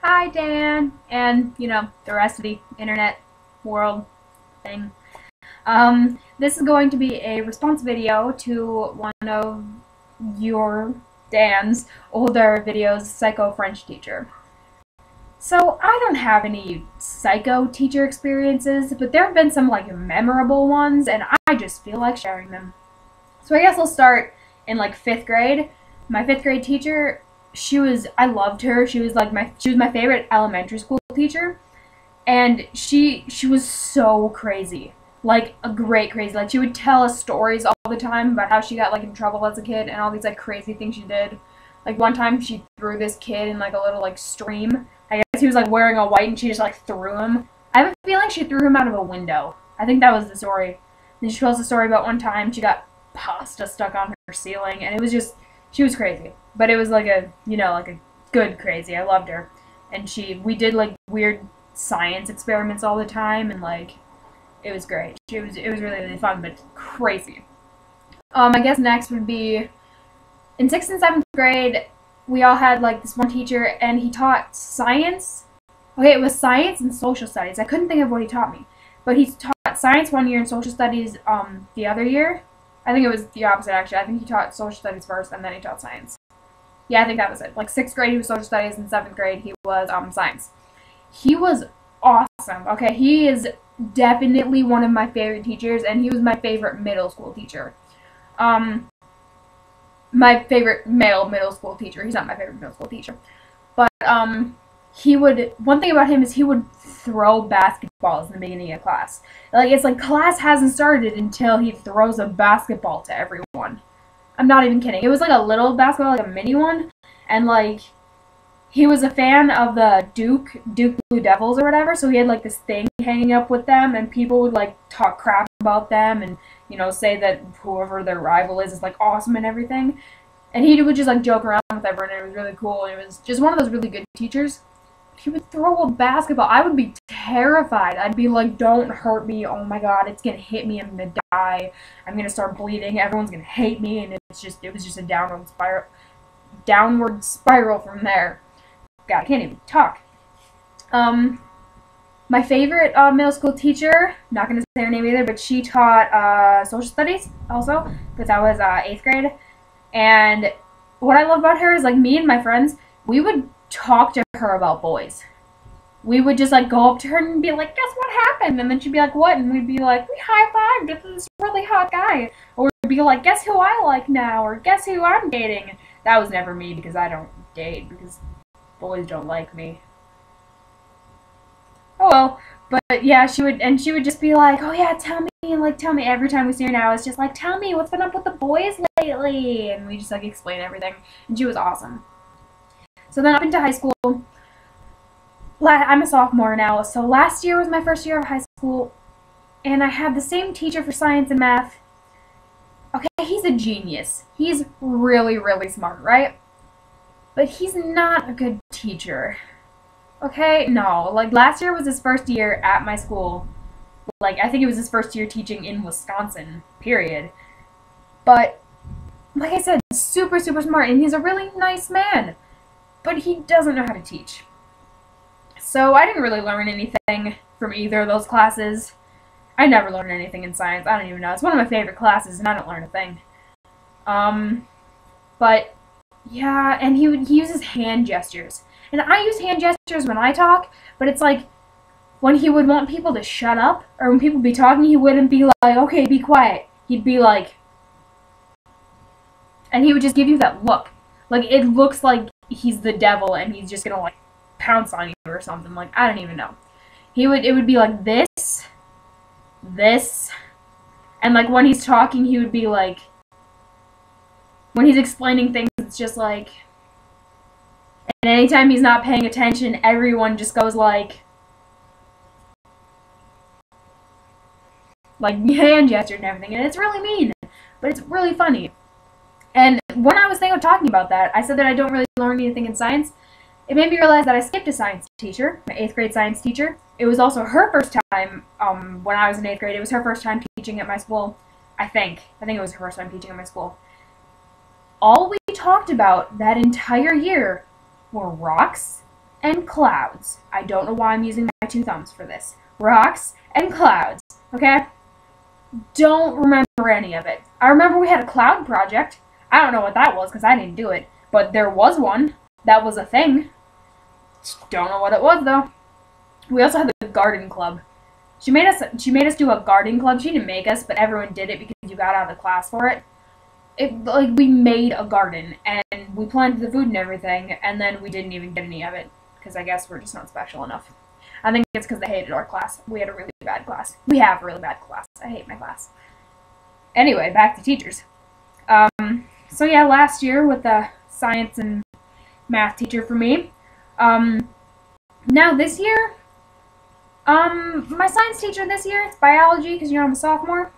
Hi, Dan, and the rest of the internet world thing. This is going to be a response video to one of your Dan's older videos, Psycho French teacher. So I don't have any psycho teacher experiences, but there have been some memorable ones, and I just feel like sharing them. So I guess I'll start in fifth grade. My fifth grade teacher, I loved her. She was my favorite elementary school teacher, and she was so crazy, like a great crazy. Like she would tell us stories all the time about how she got in trouble as a kid and all these crazy things she did. Like one time she threw this kid in a little stream. I guess he was wearing all white and she just threw him. I have a feeling she threw him out of a window. I think that was the story. Then she tells a story about one time she got pasta stuck on her ceiling, and it was just, she was crazy. But it was like a good crazy. I loved her. And we did weird science experiments all the time, and it was great. It was really, really fun, but crazy. I guess next would be in 6th and 7th grade, we all had this one teacher, and he taught science. Okay, it was science and social studies. I couldn't think of what he taught me. But he taught science one year and social studies the other year. I think it was the opposite, actually. I think he taught social studies first, and then he taught science. Yeah, I think that was it. 6th grade, he was social studies, and 7th grade, he was science. He was awesome. Okay, he is definitely one of my favorite teachers, and he was my favorite middle school teacher. My favorite male middle school teacher. He's not my favorite middle school teacher. But, one thing about him is he would throw basketballs in the beginning of class. It's class hasn't started until he throws a basketball to everyone. I'm not even kidding. It was a little basketball, a mini one. And he was a fan of the Duke Blue Devils or whatever, so he had this thing hanging up with them, and people would talk crap about them and say that whoever their rival is awesome and everything. And he would just joke around with everyone, and it was really cool. And it was just one of those really good teachers. He would throw a basketball. I would be terrified. I'd be like, don't hurt me. Oh my god, it's gonna hit me. I'm gonna die. I'm gonna start bleeding. Everyone's gonna hate me. And it was just a downward spiral from there. God, I can't even talk. My favorite middle school teacher, not gonna say her name either, but she taught social studies also, because that was 8th grade. And what I love about her is me and my friends, we would talk to her about boys. We would just go up to her and be like, guess what happened? And then she'd be like, what? And we'd be like, we high-fived with this really hot guy. Or we'd be like, guess who I like now? Or guess who I'm dating? That was never me, because I don't date, because boys don't like me. Oh well. But yeah, she would just be like, oh yeah, tell me, and tell me. Every time we see her now, it's just tell me what's been up with the boys lately. And we just explain everything. And she was awesome. So then up into high school, I'm a sophomore now, so last year was my first year of high school, and I had the same teacher for science and math. Okay, he's a genius. He's really, really smart, right? But he's not a good teacher. Okay? No. Last year was his first year at my school. I think it was his first year teaching in Wisconsin, period. But, like I said, super, super smart, and he's a really nice man. But he doesn't know how to teach. So I didn't really learn anything from either of those classes. I never learned anything in science. I don't even know. It's one of my favorite classes, and I don't learn a thing. But yeah, and he uses hand gestures. And I use hand gestures when I talk, but it's when he would want people to shut up, or when people would be talking, he wouldn't be like, okay, be quiet. He'd be like, and he would just give you that look. It looks like he's the devil and he's just gonna pounce on you or something. I don't even know. It would be this, and when he's talking, he would be when he's explaining things, it's just and anytime he's not paying attention, everyone just goes hand gesture and everything, and it's really mean, but it's really funny. And when I was thinking of talking about that, I said that I don't really learn anything in science. It made me realize that I skipped a science teacher, my 8th grade science teacher. It was also her first time, when I was in 8th grade, it was her first time teaching at my school, I think. I think it was her first time teaching at my school. All we talked about that entire year were rocks and clouds. I don't know why I'm using my two thumbs for this. Rocks and clouds, okay? Don't remember any of it. I remember we had a cloud project. I don't know what that was because I didn't do it, but there was one. That was a thing. Don't know what it was though. We also had the garden club. She made us do a garden club. She didn't make us, but everyone did it because you got out of the class for it. Like we made a garden and we planted the food and everything, and then we didn't even get any of it because I guess we're just not special enough. I think it's because they hated our class. We had a really bad class. We have a really bad class. I hate my class. Anyway, back to teachers. So yeah, last year with the science and math teacher for me. Now this year, my science teacher this year, it's biology, because you know I'm a sophomore.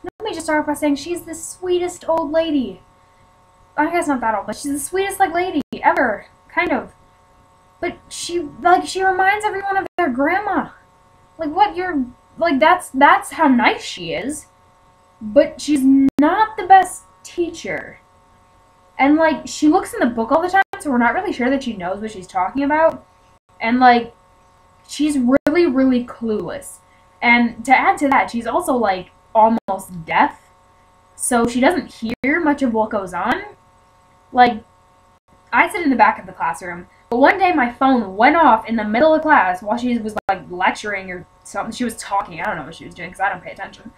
Let me just start by saying she's the sweetest old lady. I guess not that old, but she's the sweetest lady ever, kind of. But she reminds everyone of their grandma. That's how nice she is. But she's not the best teacher. And, she looks in the book all the time, so we're not really sure that she knows what she's talking about. And, she's really, really clueless. And to add to that, she's also, almost deaf. So she doesn't hear much of what goes on. I sit in the back of the classroom, but one day my phone went off in the middle of class while she was, lecturing or something. She was talking. I don't know what she was doing because I don't pay attention.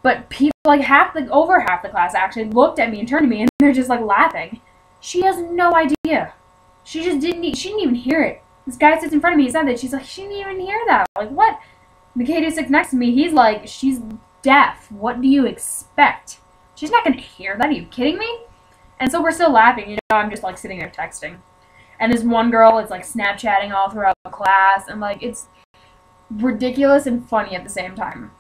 But people, over half the class actually looked at me and turned to me, and they're just, laughing. She has no idea. She didn't even hear it. This guy sits in front of me, he said that. She's like, she didn't even hear that. What? The kid who sits next to me, he's like, she's deaf. What do you expect? She's not going to hear that. Are you kidding me? And so we're still laughing. I'm just, sitting there texting. And this one girl is, Snapchatting all throughout the class. And, it's ridiculous and funny at the same time.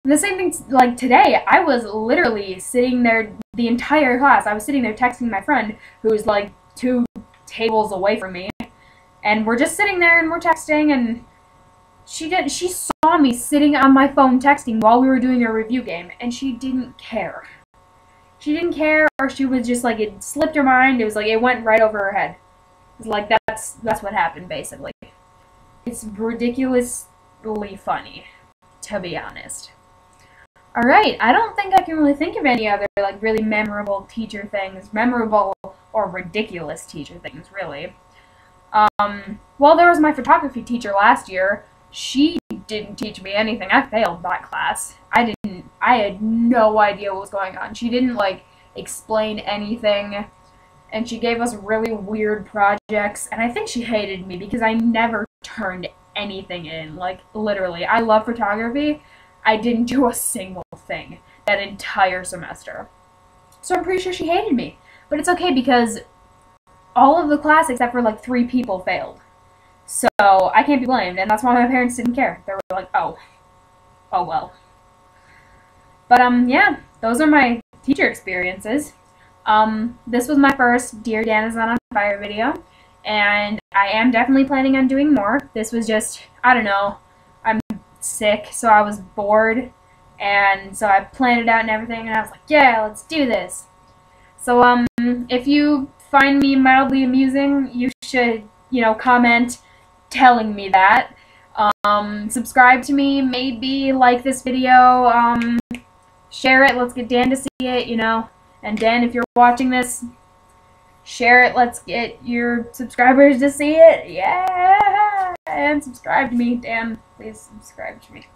And the same thing, today, I was literally sitting there the entire class. I was sitting there texting my friend who was, 2 tables away from me. And we're just sitting there and we're texting, and she saw me sitting on my phone texting while we were doing a review game, and she didn't care. She didn't care, or she was just it slipped her mind. It was it went right over her head. It was that's what happened, basically. It's ridiculously funny, to be honest. Alright, I don't think I can really think of any other, really memorable teacher things. Memorable or ridiculous teacher things, really. Well, there was my photography teacher last year. She didn't teach me anything. I failed that class. I had no idea what was going on. She didn't, explain anything, and she gave us really weird projects, and I think she hated me because I never turned anything in. Literally. I love photography. I didn't do a single thing that entire semester. So I'm pretty sure she hated me. But it's okay because all of the class except for 3 people failed. So I can't be blamed, and that's why my parents didn't care. They were like, oh well. But yeah, those are my teacher experiences. This was my first Dear Dan is Not on Fire video, and I am definitely planning on doing more. This was just, I don't know, I'm sick, so I was bored, and so I planned it out and everything, and I was like, yeah, let's do this. So if you find me mildly amusing, you should, comment telling me that. Subscribe to me, maybe like this video, share it, let's get Dan to see it, and Dan, if you're watching this, share it, let's get your subscribers to see it, yeah, and subscribe to me, Dan, please subscribe to me.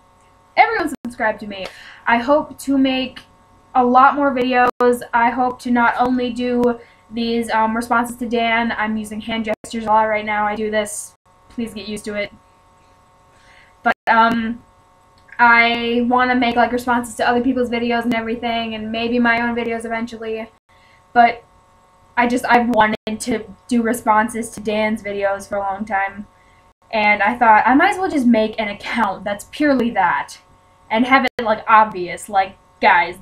Everyone subscribe to me. I hope to make a lot more videos. I hope to not only do these responses to Dan. I'm using hand gestures a lot right now. I do this. Please get used to it. But I want to make responses to other people's videos and everything, and maybe my own videos eventually. But I've wanted to do responses to Dan's videos for a long time, and I thought I might as well just make an account that's purely that, and have it obvious, guys,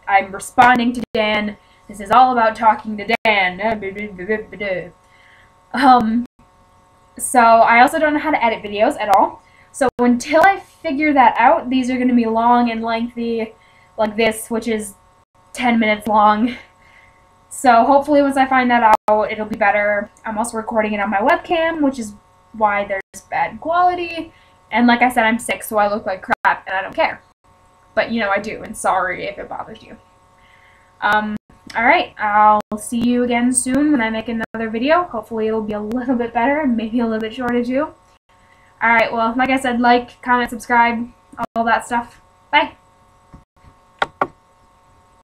I'm responding to Dan. This is all about talking to Dan. So I also don't know how to edit videos at all. So until I figure that out, these are going to be long and lengthy, like this, which is 10 minutes long. So hopefully once I find that out, it'll be better. I'm also recording it on my webcam, which is why there's bad quality. And like I said, I'm sick, so I look like crap, and I don't care. But, you know, I do, and sorry if it bothers you. Alright, I'll see you again soon when I make another video. Hopefully it'll be a little bit better, and maybe a little bit shorter too. Alright, well, like I said, like, comment, subscribe, all that stuff. Bye!